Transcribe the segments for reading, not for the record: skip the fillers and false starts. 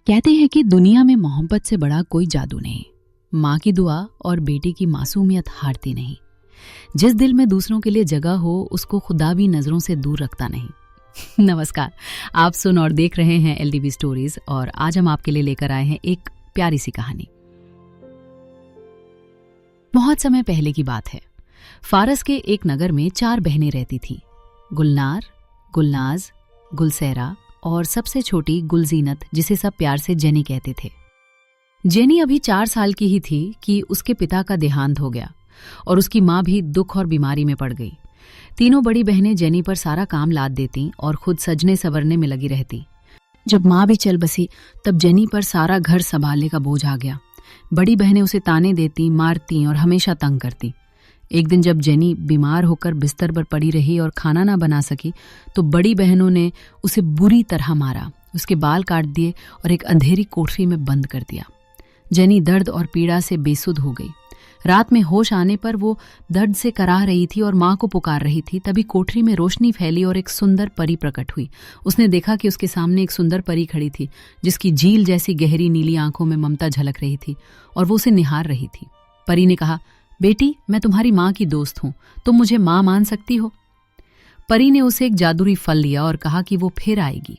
कहते हैं कि दुनिया में मोहब्बत से बड़ा कोई जादू नहीं। माँ की दुआ और बेटी की मासूमियत हारती नहीं। जिस दिल में दूसरों के लिए जगह हो उसको खुदा भी नजरों से दूर रखता नहीं। नमस्कार, आप सुन और देख रहे हैं LDB स्टोरीज और आज हम आपके लिए लेकर आए हैं एक प्यारी सी कहानी। बहुत समय पहले की बात है। फारस के एक नगर में 4 बहनें रहती थीं। गुलनार, गुलनाज, गुलसैरा और सबसे छोटी गुलजीनत, जिसे सब प्यार से जेनी कहते थे। जेनी अभी 4 साल की ही थी कि उसके पिता का देहांत हो गया और उसकी माँ भी दुख और बीमारी में पड़ गई। तीनों बड़ी बहनें जेनी पर सारा काम लाद देती और खुद सजने संवरने में लगी रहती। जब माँ भी चल बसी तब जेनी पर सारा घर संभालने का बोझ आ गया। बड़ी बहनें उसे ताने देती, मारती और हमेशा तंग करती। एक दिन जब जेनी बीमार होकर बिस्तर पर पड़ी रही और खाना ना बना सकी तो बड़ी बहनों ने उसे बुरी तरह मारा, उसके बाल काट दिए और एक अंधेरी कोठरी में बंद कर दिया। जेनी दर्द और पीड़ा से बेसुध हो गई। रात में होश आने पर वो दर्द से कराह रही थी और माँ को पुकार रही थी। तभी कोठरी में रोशनी फैली और एक सुंदर परी प्रकट हुई। उसने देखा कि उसके सामने एक सुंदर परी खड़ी थी जिसकी झील जैसी गहरी नीली आंखों में ममता झलक रही थी और वो उसे निहार रही थी। परी ने कहा, बेटी, मैं तुम्हारी माँ की दोस्त हूँ, तुम मुझे माँ मान सकती हो? परी ने उसे एक जादुई फल दिया और कहा कि वो फिर आएगी।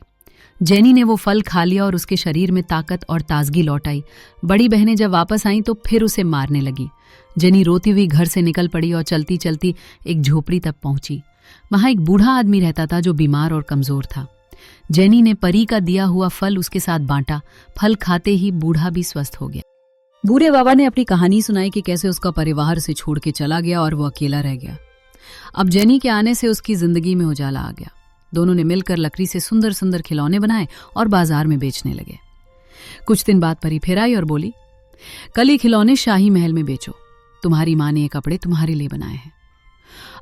जेनी ने वो फल खा लिया और उसके शरीर में ताकत और ताजगी लौट आई। बड़ी बहनें जब वापस आईं तो फिर उसे मारने लगी। जेनी रोती हुई घर से निकल पड़ी और चलती चलती एक झोपड़ी तक पहुंची। वहां एक बूढ़ा आदमी रहता था जो बीमार और कमजोर था। जेनी ने परी का दिया हुआ फल उसके साथ बांटा। फल खाते ही बूढ़ा भी स्वस्थ हो गया। बूढ़े बाबा ने अपनी कहानी सुनाई कि कैसे उसका परिवार से छोड़ के चला गया और वो अकेला रह गया। अब जेनी के आने से उसकी जिंदगी में उजाला आ गया। दोनों ने मिलकर लकड़ी से सुंदर सुंदर खिलौने बनाए और बाजार में बेचने लगे। कुछ दिन बाद परी फिर आई और बोली, कल ये खिलौने शाही महल में बेचो, तुम्हारी माँ ने ये कपड़े तुम्हारे लिए बनाए हैं।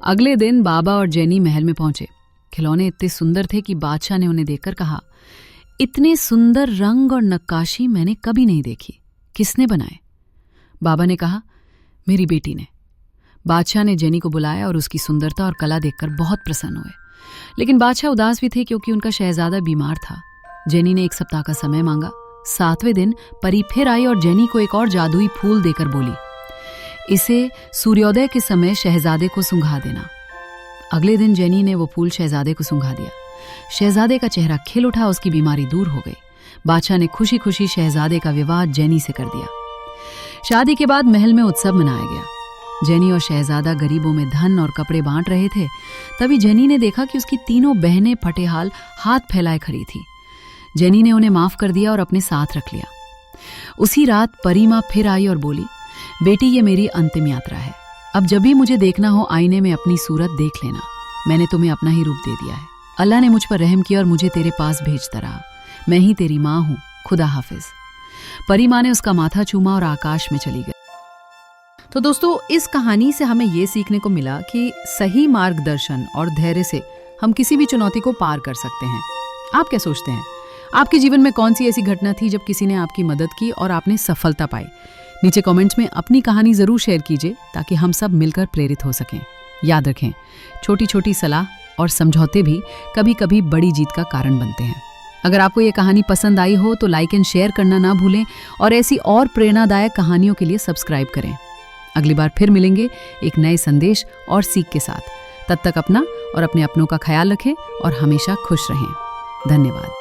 अगले दिन बाबा और जेनी महल में पहुंचे। खिलौने इतने सुंदर थे कि बादशाह ने उन्हें देखकर कहा, इतने सुंदर रंग और नक्काशी मैंने कभी नहीं देखी, किसने बनाए? बाबा ने कहा, मेरी बेटी ने। बादशाह ने जेनी को बुलाया और उसकी सुंदरता और कला देखकर बहुत प्रसन्न हुए। लेकिन बादशाह उदास भी थे क्योंकि उनका शहजादा बीमार था। जेनी ने 1 सप्ताह का समय मांगा। 7वें दिन परी फिर आई और जेनी को एक और जादुई फूल देकर बोली, इसे सूर्योदय के समय शहजादे को सूंघा देना। अगले दिन जेनी ने वो फूल शहजादे को सूंघा दिया। शहजादे का चेहरा खिल उठा, उसकी बीमारी दूर हो गई। बादशाह ने खुशी खुशी शहजादे का विवाह जेनी से कर दिया। शादी के बाद महल में उत्सव मनाया गया। जेनी और शहजादा गरीबों में धन और कपड़े बांट रहे थे। तभी जेनी ने देखा कि उसकी तीनों बहनें फटेहाल हाथ फैलाए खड़ी थी। जेनी ने उन्हें माफ कर दिया और अपने साथ रख लिया। उसी रात परी माँ फिर आई और बोली, बेटी, ये मेरी अंतिम यात्रा है। अब जब भी मुझे देखना हो आईने में अपनी सूरत देख लेना। मैंने तुम्हें अपना ही रूप दे दिया है। अल्लाह ने मुझ पर रहम किया और मुझे तेरे पास भेजता रहा। मैं ही तेरी माँ हूँ। खुदा हाफिज। परी माँ ने उसका माथा चूमा और आकाश में चली गई। तो दोस्तों, इस कहानी से हमें ये सीखने को मिला कि सही मार्गदर्शन और धैर्य से हम किसी भी चुनौती को पार कर सकते हैं। आप क्या सोचते हैं? आपके जीवन में कौन सी ऐसी घटना थी जब किसी ने आपकी मदद की और आपने सफलता पाई? नीचे कमेंट्स में अपनी कहानी जरूर शेयर कीजिए ताकि हम सब मिलकर प्रेरित हो सकें। याद रखें, छोटी छोटी सलाह और समझौते भी कभी कभी बड़ी जीत का कारण बनते हैं। अगर आपको ये कहानी पसंद आई हो तो लाइक एंड शेयर करना ना भूलें और ऐसी और प्रेरणादायक कहानियों के लिए सब्सक्राइब करें। अगली बार फिर मिलेंगे एक नए संदेश और सीख के साथ। तब तक अपना और अपने अपनों का ख्याल रखें और हमेशा खुश रहें। धन्यवाद।